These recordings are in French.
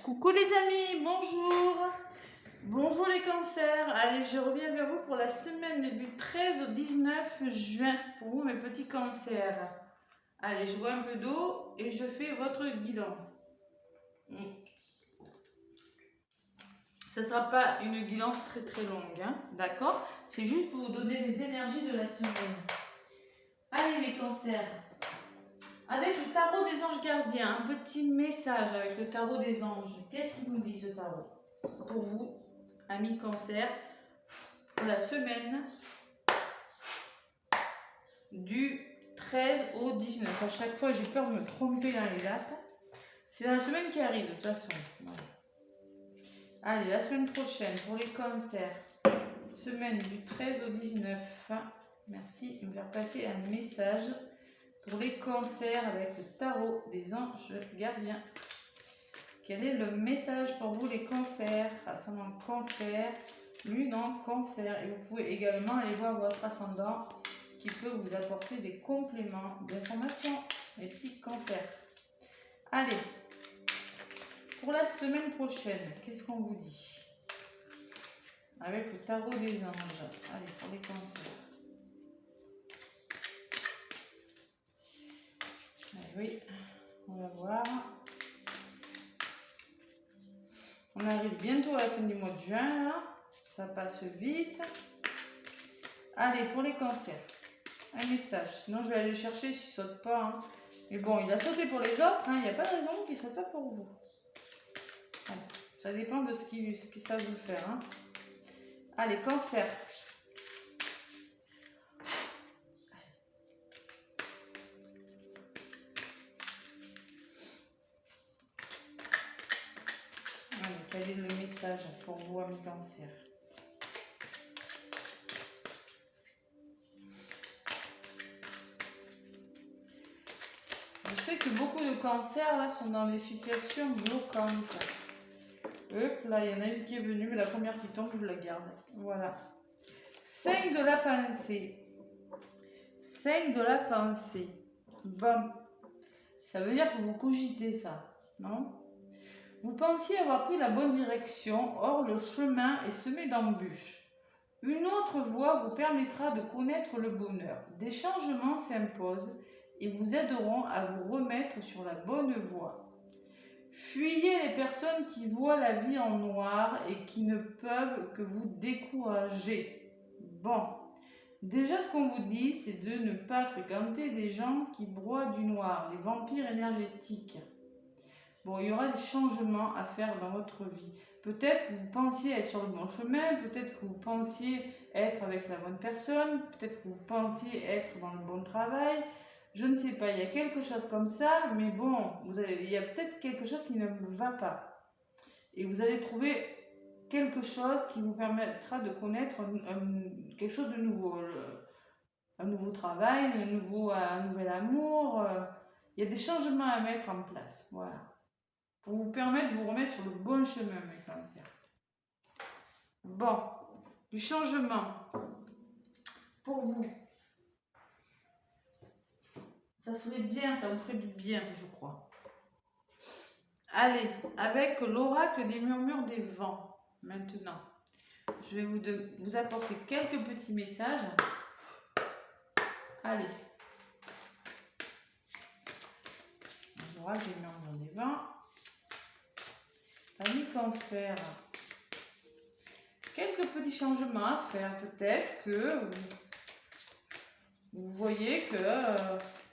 Coucou les amis, bonjour. Bonjour les cancers. Allez, je reviens vers vous pour la semaine du 13 au 19 juin pour vous mes petits cancers. Allez, je bois un peu d'eau et je fais votre guidance. Ce ne sera pas une guidance très longue, hein, d'accord? C'est juste pour vous donner les énergies de la semaine. Allez mes cancers. Avec le tarot des anges gardiens, un petit message avec le tarot des anges. Qu'est-ce qu'il nous dit ce tarot? Pour vous, amis cancer, pour la semaine du 13 au 19. À chaque fois, j'ai peur de me tromper dans les dates. C'est dans la semaine qui arrive, de toute façon. Voilà. Allez, la semaine prochaine, pour les cancers, semaine du 13 au 19. Merci de me faire passer un message pour les cancers avec le tarot des anges gardiens. Quel est le message pour vous les cancers? Ascendant cancer, lune en cancer. Et vous pouvez également aller voir votre ascendant qui peut vous apporter des compléments d'information, les petits cancers. Allez, pour la semaine prochaine, qu'est-ce qu'on vous dit? Avec le tarot des anges. Allez, pour les cancers. Allez, oui, on va voir. On arrive bientôt à la fin du mois de juin, là. Ça passe vite. Allez, pour les cancers, un message. Sinon, je vais aller le chercher s'il ne saute pas. Hein. Mais bon, il a sauté pour les autres. Il n'y a pas de raison qu'il ne saute pas pour vous. Allez, ça dépend de ce qu'ils savent vous faire. Hein. Allez, cancer. Allez, quel est le message pour vous, amis cancer? Je sais que beaucoup de cancers là sont dans des situations bloquantes. Hop, là, il y en a une qui est venue, mais la première qui tombe, je la garde. Voilà. 5 de la pensée. 5 de la pensée. Bon. Ça veut dire que vous cogitez ça, non? Vous pensiez avoir pris la bonne direction, or le chemin est semé d'embûches. Une autre voie vous permettra de connaître le bonheur. Des changements s'imposent et vous aideront à vous remettre sur la bonne voie. Fuyez les personnes qui voient la vie en noir et qui ne peuvent que vous décourager. Bon, déjà ce qu'on vous dit, c'est de ne pas fréquenter des gens qui broient du noir, les vampires énergétiques. Bon, il y aura des changements à faire dans votre vie. Peut-être que vous pensiez être sur le bon chemin, peut-être que vous pensiez être avec la bonne personne, peut-être que vous pensiez être dans le bon travail. Je ne sais pas, il y a quelque chose comme ça, mais bon, il y a peut-être quelque chose qui ne va pas. Et vous allez trouver quelque chose qui vous permettra de connaître quelque chose de nouveau. Un nouveau travail, un nouvel amour. Il y a des changements à mettre en place. Voilà. Pour vous permettre de vous remettre sur le bon chemin, mes cancers. Bon, du changement pour vous. Ça serait bien, ça vous ferait du bien, je crois. Allez, avec l'oracle des murmures des vents, maintenant, je vais vous apporter quelques petits messages. Allez. L'oracle des murmures des vents. Amis cancer. Quelques petits changements à faire. Peut-être que vous voyez que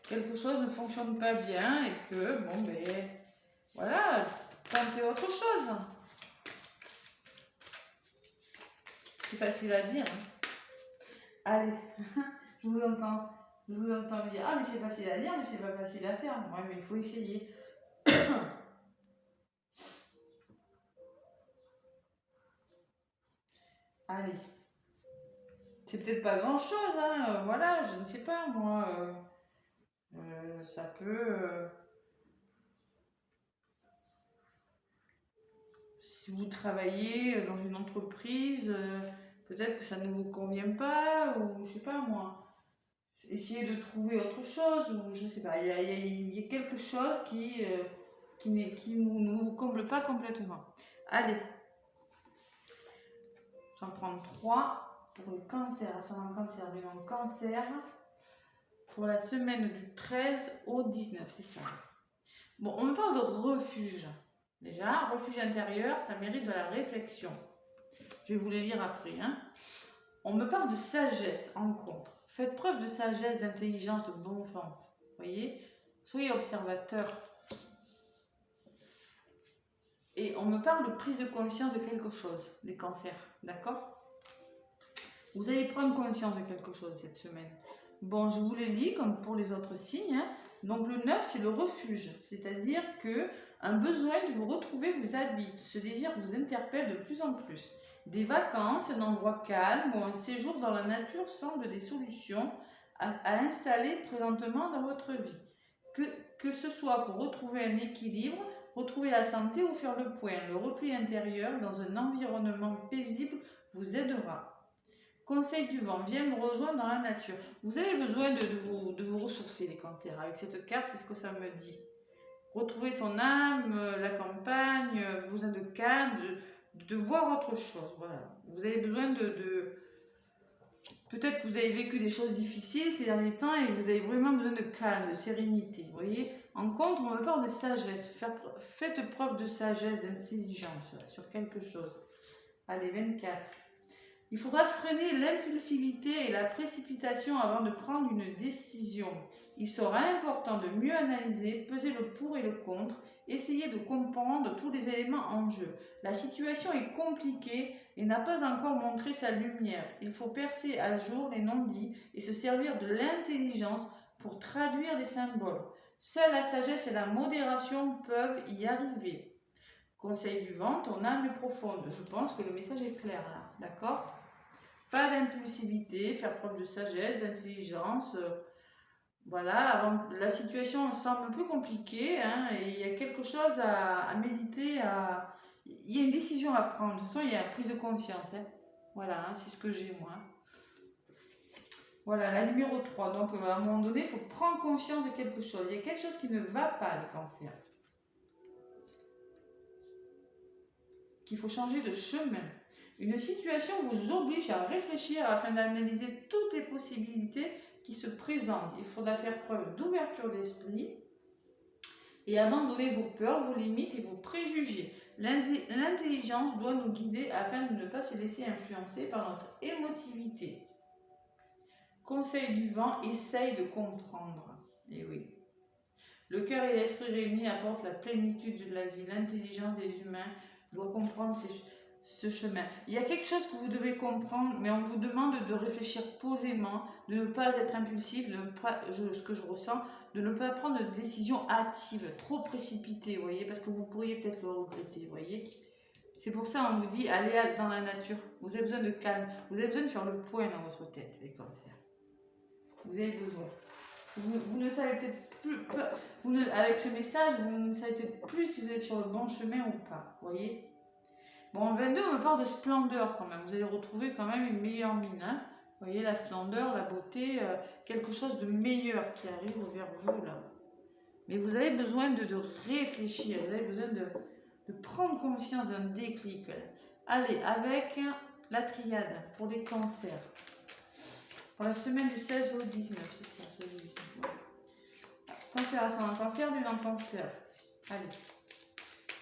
quelque chose ne fonctionne pas bien et que, bon, ben, voilà, tentez autre chose. C'est facile à dire. Hein. Allez, je vous entends dire, ah mais c'est facile à dire, mais c'est pas facile à faire. Ouais, mais il faut essayer. Allez. C'est peut-être pas grand-chose, hein, voilà, je ne sais pas, moi. Ça peut... si vous travaillez dans une entreprise, peut-être que ça ne vous convient pas, ou je sais pas, moi. Essayez de trouver autre chose, ou je sais pas, il y a quelque chose qui qui ne vous comble pas complètement. Allez, j'en prends 3 pour le cancer, ascendant cancer, bilan cancer, pour la semaine du 13 au 19, c'est ça. Bon, on me parle de refuge. Déjà, refuge intérieur, ça mérite de la réflexion. Je vais vous les lire après. Hein. On me parle de sagesse en contre. Faites preuve de sagesse, d'intelligence, de bon sens. Voyez, soyez observateur. Et on me parle de prise de conscience de quelque chose, des cancers. D'accord? Vous allez prendre conscience de quelque chose cette semaine. Bon, je vous les lis comme pour les autres signes. Hein. Donc le 9, c'est le refuge. C'est-à-dire que un besoin de vous retrouver vous habite. Ce désir vous interpelle de plus en plus. Des vacances, un endroit calme ou un séjour dans la nature semblent des solutions à installer présentement dans votre vie. Que ce soit pour retrouver un équilibre, retrouver la santé ou faire le point. Le repli intérieur dans un environnement paisible vous aidera. Conseil du vent, viens me rejoindre dans la nature. Vous avez besoin de vous ressourcer, les cancers. Avec cette carte, c'est ce que ça me dit. Retrouver son âme, la campagne, besoin de calme, de voir autre chose. Voilà. Vous avez besoin peut-être que vous avez vécu des choses difficiles ces derniers temps et vous avez vraiment besoin de calme, de sérénité. Vous voyez. En contre, on me parle de sagesse. Faites preuve de sagesse, d'intelligence sur quelque chose. Allez, 24. Il faudra freiner l'impulsivité et la précipitation avant de prendre une décision. Il sera important de mieux analyser, peser le pour et le contre, essayer de comprendre tous les éléments en jeu. La situation est compliquée et n'a pas encore montré sa lumière. Il faut percer à jour les non-dits et se servir de l'intelligence pour traduire les symboles. Seule la sagesse et la modération peuvent y arriver. Conseil du vent, ton âme est profonde. Je pense que le message est clair là, d'accord? Pas d'impulsivité, faire preuve de sagesse, d'intelligence. Voilà, avant, la situation semble un peu compliquée hein, et il y a quelque chose à méditer, il y a une décision à prendre. De toute façon, il y a une prise de conscience. Hein. Voilà, hein, c'est ce que j'ai moi. Voilà, la numéro 3. Donc, à un moment donné, il faut prendre conscience de quelque chose. Il y a quelque chose qui ne va pas, les cancers. Qu'il faut changer de chemin. Une situation vous oblige à réfléchir afin d'analyser toutes les possibilités qui se présentent. Il faudra faire preuve d'ouverture d'esprit et abandonner vos peurs, vos limites et vos préjugés. L'intelligence doit nous guider afin de ne pas se laisser influencer par notre émotivité. Conseil du vent, essaye de comprendre. Et oui. Le cœur et l'esprit réunis apportent la plénitude de la vie. L'intelligence des humains doit comprendre ce chemin. Il y a quelque chose que vous devez comprendre, mais on vous demande de réfléchir posément, de ne pas être impulsif, ce que je ressens, de ne pas prendre de décision hâtive, trop précipitée, vous voyez, parce que vous pourriez peut-être le regretter, vous voyez. C'est pour ça qu'on vous dit, allez dans la nature. Vous avez besoin de calme, vous avez besoin de faire le point dans votre tête, les cancers. Vous avez besoin. Vous ne savez peut-être plus, avec ce message, vous ne savez peut-être plus si vous êtes sur le bon chemin ou pas, vous voyez. Bon, en 22, on me parle de splendeur quand même. Vous allez retrouver quand même une meilleure mine. Hein. Vous voyez, la splendeur, la beauté, quelque chose de meilleur qui arrive vers vous là. Mais vous avez besoin de réfléchir, vous avez besoin de prendre conscience d'un déclic. Allez, avec la triade pour les cancers. Pour la semaine du 16 au 19, c'est ça, le 19. Cancer, ascendant cancer, bilan cancer. Allez.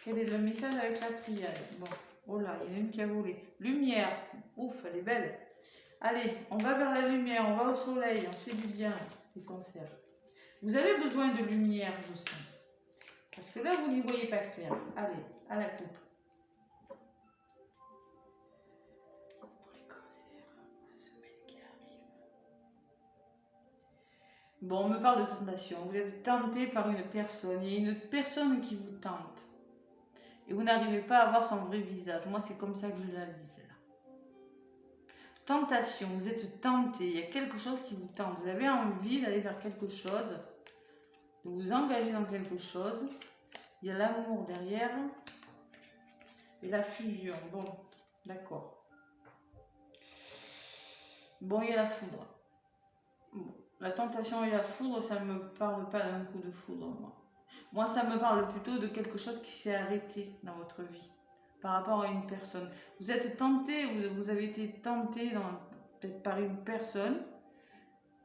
Quel est le message avec la triade? Bon. Oh là, il y en a une qui a volé. Lumière. Ouf, elle est belle. Allez, on va vers la lumière, on va au soleil, on fait du bien, les cancers. Vous avez besoin de lumière, je sens. Parce que là, vous n'y voyez pas clair. Allez, à la coupe. Pour les cancers, la semaine qui arrive. Bon, on me parle de tentation. Vous êtes tenté par une personne. Il y a une personne qui vous tente. Et vous n'arrivez pas à voir son vrai visage. Moi, c'est comme ça que je la lis, celle-là. Tentation, vous êtes tenté. Il y a quelque chose qui vous tente. Vous avez envie d'aller vers quelque chose, de vous engager dans quelque chose. Il y a l'amour derrière et la fusion. Bon, d'accord. Bon, il y a la foudre. Bon, la tentation et la foudre, ça ne me parle pas d'un coup de foudre, moi. Moi, ça me parle plutôt de quelque chose qui s'est arrêté dans votre vie par rapport à une personne. Vous êtes tenté, vous avez été tenté peut-être par une personne,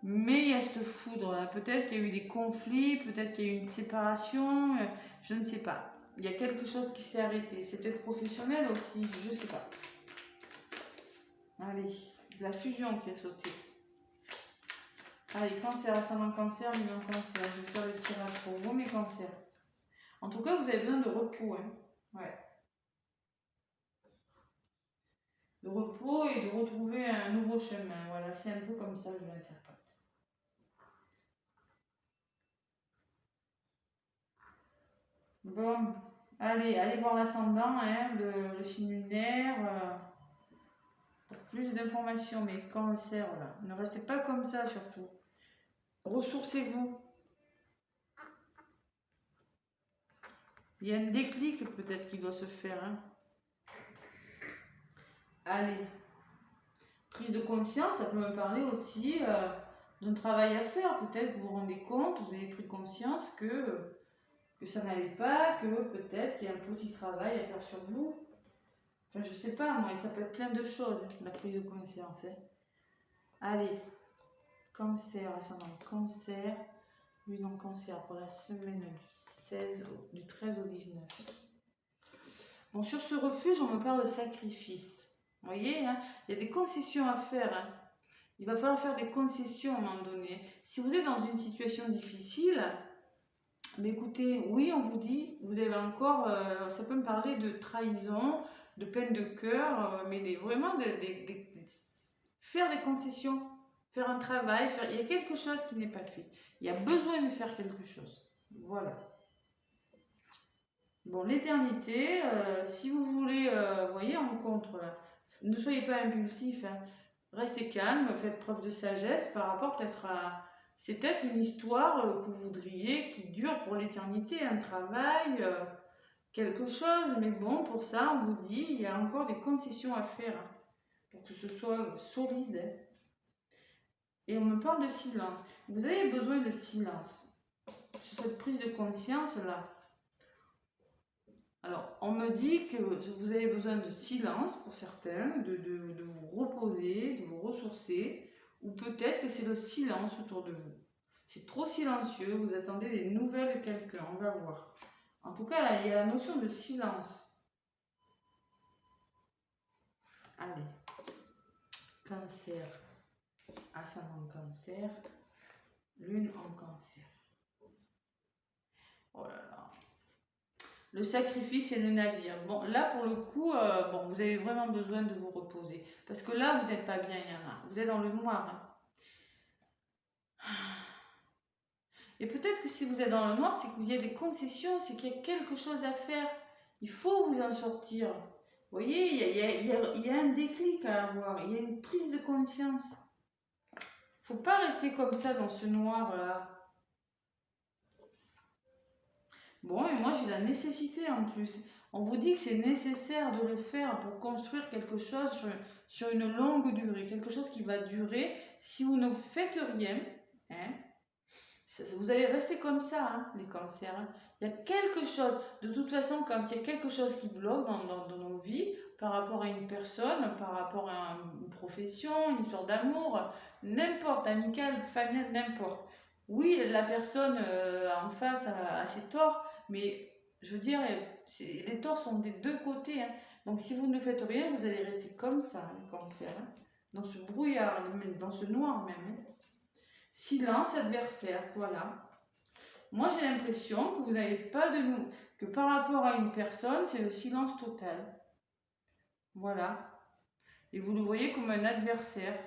mais il y a cette foudre là. Peut-être qu'il y a eu des conflits, peut-être qu'il y a eu une séparation, je ne sais pas. Il y a quelque chose qui s'est arrêté. C'est peut-être professionnel aussi, je ne sais pas. Allez, la fusion qui a sauté. Allez, cancer, ascendant cancer, lumière cancer. Je vais faire le tirage pour vous, mes cancers. En tout cas, vous avez besoin de repos. Hein. Ouais. De repos et de retrouver un nouveau chemin. Voilà, c'est un peu comme ça que je l'interprète. Bon, allez voir l'ascendant, hein, le signe lunaire. Pour plus d'informations, mes cancers, là. Ne restez pas comme ça, surtout. Ressourcez-vous. Il y a un déclic peut-être qui doit se faire. Hein. Allez. Prise de conscience, ça peut me parler aussi d'un travail à faire. Peut-être que vous vous rendez compte, vous avez pris conscience que ça n'allait pas, que peut-être qu'il y a un petit travail à faire sur vous. Enfin, je sais pas, moi, ça peut être plein de choses, la prise de conscience. Hein. Allez, cancer, ascendant cancer, lune en cancer pour la semaine du 13 au 19. Bon, sur ce refuge, on me parle de sacrifice. Vous voyez, hein, il y a des concessions à faire. Hein. Il va falloir faire des concessions à un moment donné. Si vous êtes dans une situation difficile, mais écoutez, oui, on vous dit, vous avez encore, ça peut me parler de trahison, de peine de cœur, mais vraiment faire des concessions, faire un travail, il y a quelque chose qui n'est pas fait. Il y a besoin de faire quelque chose. Voilà. Bon, l'éternité, si vous voulez, voyez, en contre, là, ne soyez pas impulsif, hein. Restez calme, faites preuve de sagesse par rapport peut-être à... C'est peut-être une histoire que vous voudriez qui dure pour l'éternité, un travail, quelque chose, mais bon, pour ça, on vous dit, il y a encore des concessions à faire hein, pour que ce soit solide. Hein. Et on me parle de silence. Vous avez besoin de silence sur cette prise de conscience-là. Alors, on me dit que vous avez besoin de silence pour certains, de vous reposer, de vous ressourcer, ou peut-être que c'est le silence autour de vous. C'est trop silencieux, vous attendez des nouvelles de quelqu'un, on va voir. En tout cas, là, il y a la notion de silence. Allez, cancer, ascendant cancer, lune en cancer. Oh là là. Le sacrifice et le nadir. Bon, là, pour le coup, bon, vous avez vraiment besoin de vous reposer. Parce que là, vous n'êtes pas bien, Yana. Vous êtes dans le noir. Hein. Et peut-être que si vous êtes dans le noir, c'est que vous y a des concessions, c'est qu'il y a quelque chose à faire. Il faut vous en sortir. Vous voyez, il y a un déclic à avoir. Il y a une prise de conscience. Il ne faut pas rester comme ça dans ce noir-là. Bon, et moi j'ai la nécessité en plus. On vous dit que c'est nécessaire de le faire pour construire quelque chose sur une longue durée, quelque chose qui va durer. Si vous ne faites rien, hein, vous allez rester comme ça, hein, les cancers. Hein. Il y a quelque chose, de toute façon, quand il y a quelque chose qui bloque dans nos vies, par rapport à une personne, par rapport à une profession, une histoire d'amour, n'importe, amicale, familiale, n'importe. Oui, la personne en face a ses torts, mais je veux dire, les torts sont des deux côtés. Hein. Donc si vous ne faites rien, vous allez rester comme ça, les cancers, hein, dans ce brouillard, dans ce noir même. Hein. Silence adversaire, voilà. Moi j'ai l'impression que vous n'avez pas de nous, que par rapport à une personne, c'est le silence total. Voilà. Et vous le voyez comme un adversaire.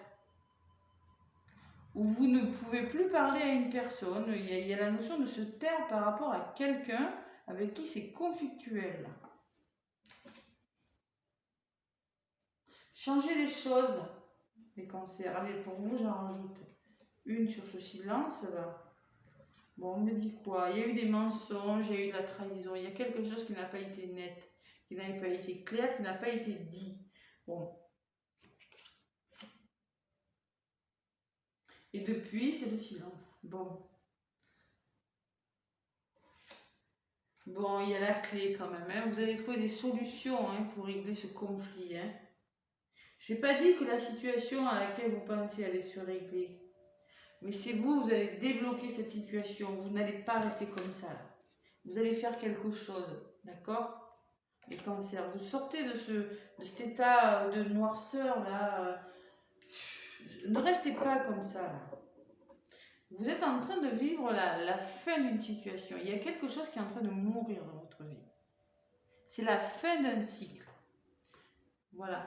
Où vous ne pouvez plus parler à une personne. Il y a la notion de se taire par rapport à quelqu'un avec qui c'est conflictuel. Changez les choses, les cancers. Allez, pour vous, j'en rajoute une sur ce silence-là. Bon, on me dit quoi? Il y a eu des mensonges, il y a eu de la trahison, il y a quelque chose qui n'a pas été net, qui n'a pas été clair, qui n'a pas été dit. Bon. Et depuis, c'est le silence. Bon. Bon, il y a la clé quand même, hein. Vous allez trouver des solutions hein, pour régler ce conflit. Hein. Je n'ai pas dit que la situation à laquelle vous pensez allait se régler. Mais c'est vous, vous allez débloquer cette situation. Vous n'allez pas rester comme ça. Là. Vous allez faire quelque chose. D'accord? Les cancers. Vous sortez de cet état de noirceur là. Ne restez pas comme ça là. Vous êtes en train de vivre la fin d'une situation. Il y a quelque chose qui est en train de mourir dans votre vie. C'est la fin d'un cycle. Voilà.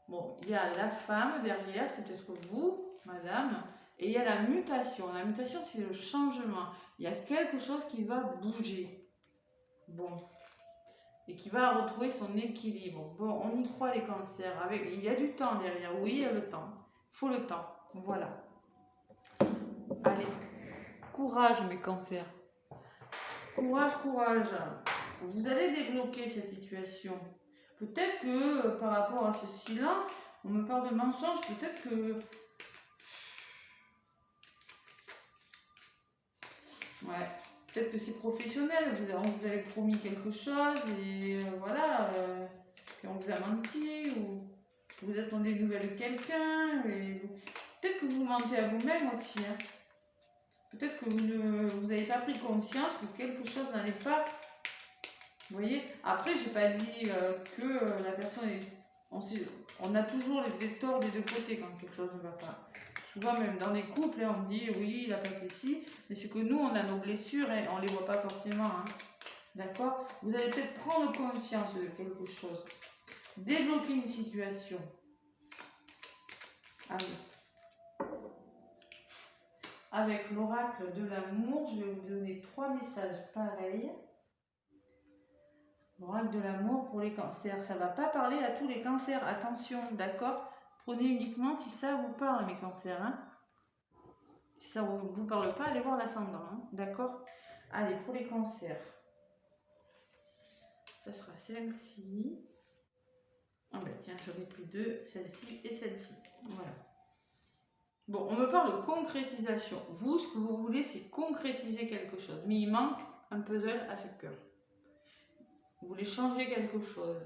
Bon, il y a la femme derrière, c'est peut-être vous, madame, et il y a la mutation. La mutation, c'est le changement. Il y a quelque chose qui va bouger. Bon. Et qui va retrouver son équilibre. Bon, on y croit les cancers. Il y a du temps derrière. Oui, il y a le temps. Il faut le temps. Voilà. Allez. Courage, mes cancers. Courage, courage. Vous allez débloquer cette situation. Peut-être que par rapport à ce silence, on me parle de mensonges, peut-être que... Ouais, peut-être que c'est professionnel, on vous avait promis quelque chose et voilà, puis on vous a menti ou vous attendez des nouvelles de quelqu'un. Peut-être que vous mentez à vous-même aussi. Hein. Peut-être que vous n'avez pas pris conscience que quelque chose n'allait pas. Vous voyez, après, j'ai pas dit que la personne est... On a toujours les torts des deux côtés quand quelque chose ne va pas. Souvent, même dans les couples, hein, on dit oui, il a pas fait ci, mais c'est que nous, on a nos blessures et on les voit pas forcément. Hein. D'accord? Vous allez peut-être prendre conscience de quelque chose. Débloquer une situation. Allez. Avec l'oracle de l'amour, je vais vous donner 3 messages pareils. L'oracle de l'amour pour les cancers. Ça ne va pas parler à tous les cancers. Attention, d'accord? Prenez uniquement si ça vous parle, mes cancers. Hein? Si ça ne vous parle pas, allez voir l'ascendant. Hein? D'accord? Allez, pour les cancers. Ça sera celle-ci. Ah ben tiens, j'en ai plus deux. Celle-ci et celle-ci. Voilà. Bon, on me parle de concrétisation. Vous, ce que vous voulez, c'est concrétiser quelque chose. Mais il manque un puzzle à ce cœur. Vous voulez changer quelque chose.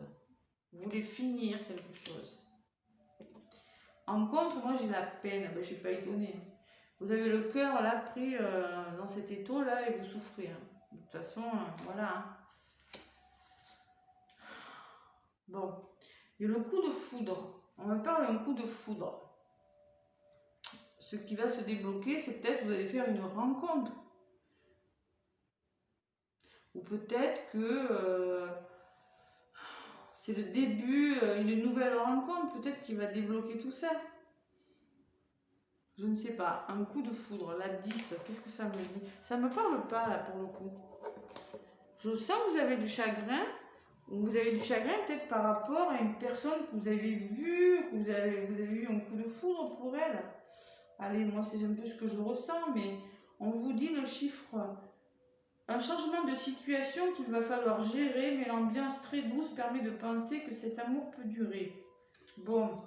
Vous voulez finir quelque chose. En contre, moi j'ai la peine. Ben, je ne suis pas étonnée. Vous avez le cœur là pris dans cet étau là et vous souffrez. Hein. De toute façon, voilà. Hein. Bon. Il y a le coup de foudre. On me parle d'un coup de foudre. Ce qui va se débloquer, c'est peut-être que vous allez faire une rencontre. Ou peut-être que c'est le début, une nouvelle rencontre, peut-être qui va débloquer tout ça. Je ne sais pas, un coup de foudre, la 10, qu'est-ce que ça me dit? Ça ne me parle pas là pour le coup. Je sens que vous avez du chagrin, ou vous avez du chagrin peut-être par rapport à une personne que vous avez vue, que vous avez eu un coup de foudre pour elle. Allez, moi c'est un peu ce que je ressens, mais on vous dit le chiffre. Un changement de situation qu'il va falloir gérer, mais l'ambiance très douce permet de penser que cet amour peut durer. Bon,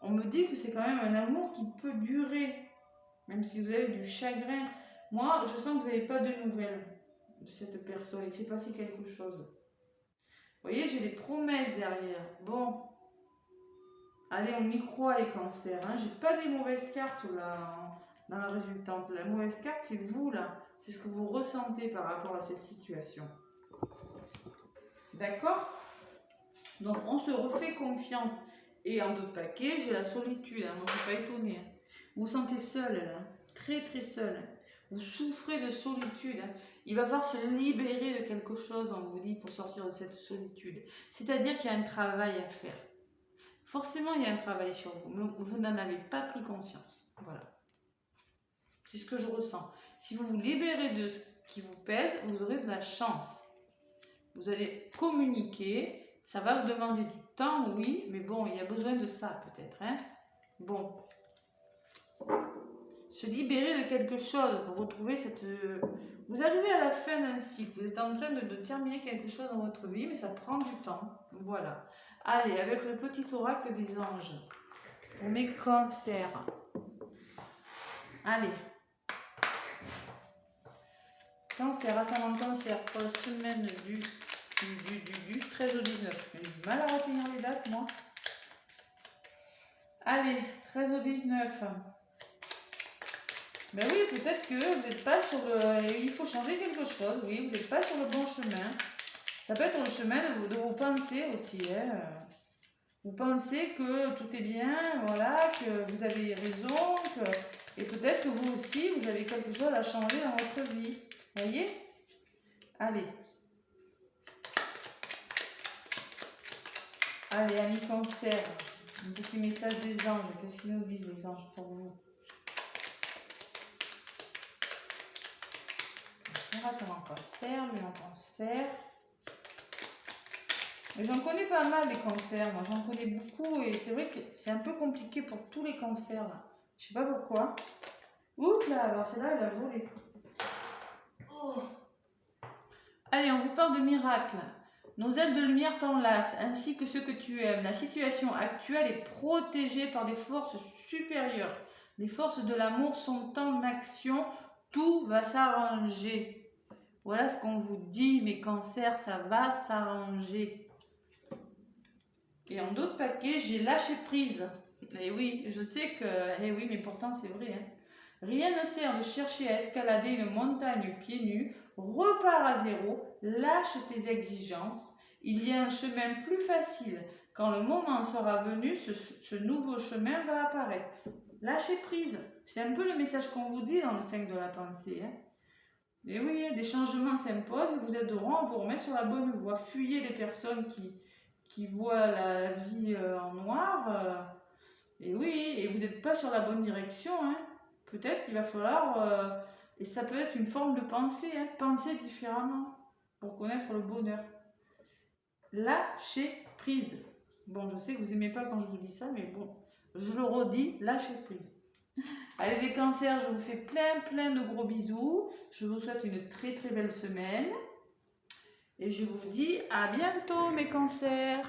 on me dit que c'est quand même un amour qui peut durer, même si vous avez du chagrin. Moi, je sens que vous n'avez pas de nouvelles de cette personne, il s'est passé quelque chose. Vous voyez, j'ai des promesses derrière. Bon, allez, on y croit les cancers. Hein. J'ai pas des mauvaises cartes là dans la résultante. La mauvaise carte, c'est vous là. C'est ce que vous ressentez par rapport à cette situation. D'accord? Donc, on se refait confiance. Et en d'autres paquets, j'ai la solitude. Hein. Moi, je ne suis pas étonnée. Hein. Vous vous sentez seul, là. Très, très seul. Hein. Vous souffrez de solitude. Hein. Il va falloir se libérer de quelque chose, on vous dit, pour sortir de cette solitude. C'est-à-dire qu'il y a un travail à faire. Forcément, il y a un travail sur vous, mais vous n'en avez pas pris conscience. Voilà. C'est ce que je ressens. Si vous vous libérez de ce qui vous pèse, vous aurez de la chance. Vous allez communiquer. Ça va vous demander du temps, oui, mais bon, il y a besoin de ça peut-être. Hein? Bon. Se libérer de quelque chose pour retrouver cette... Vous arrivez à la fin d'un cycle. Vous êtes en train de terminer quelque chose dans votre vie, mais ça prend du temps. Voilà. Allez, avec le petit oracle des anges. Pour mes cancers. Allez. Cancer, ascendant cancer, pour la semaine du 13 au 19. J'ai du mal à retenir les dates, moi. Allez, 13 au 19. Ben oui, peut-être que vous n'êtes pas sur le... Il faut changer quelque chose, oui, vous n'êtes pas sur le bon chemin. Ça peut être le chemin de vos pensées aussi. Hein. Vous pensez que tout est bien, voilà, que vous avez raison, et peut-être que vous aussi, vous avez quelque chose à changer dans votre vie. Voyez? Allez. Allez, amis cancer, un petit message des anges. Qu'est-ce qu'ils nous disent les anges pour vous? Génération en cancer, lui en cancer. Mais j'en connais pas mal les cancers, moi j'en connais beaucoup et c'est vrai que c'est un peu compliqué pour tous les cancers là. Je sais pas pourquoi. Oups là, alors celle-là elle a volé. Oh. Allez, on vous parle de miracles. Nos ailes de lumière t'enlacent, ainsi que ceux que tu aimes. La situation actuelle est protégée par des forces supérieures. Les forces de l'amour sont en action. Tout va s'arranger. Voilà ce qu'on vous dit, mes cancers, ça va s'arranger. Et en d'autres paquets, j'ai lâché prise. Et oui, je sais que... Eh oui, mais pourtant c'est vrai. Hein. Rien ne sert de chercher à escalader une montagne pieds nus. Repars à zéro, lâche tes exigences. Il y a un chemin plus facile. Quand le moment sera venu, ce nouveau chemin va apparaître. Lâchez prise. C'est un peu le message qu'on vous dit dans le 5 de la pensée. Hein. Et oui, des changements s'imposent. Vous aideront à vous remettre sur la bonne voie. Fuyez les personnes qui voient la vie en noir. Et oui, et vous n'êtes pas sur la bonne direction. Hein. Peut-être qu'il va falloir... et ça peut être une forme de pensée. Hein, penser différemment pour connaître le bonheur. Lâchez prise. Bon, je sais que vous n'aimez pas quand je vous dis ça, mais bon, je le redis, lâchez prise. Allez les cancers, je vous fais plein de gros bisous. Je vous souhaite une très belle semaine. Et je vous dis à bientôt mes cancers.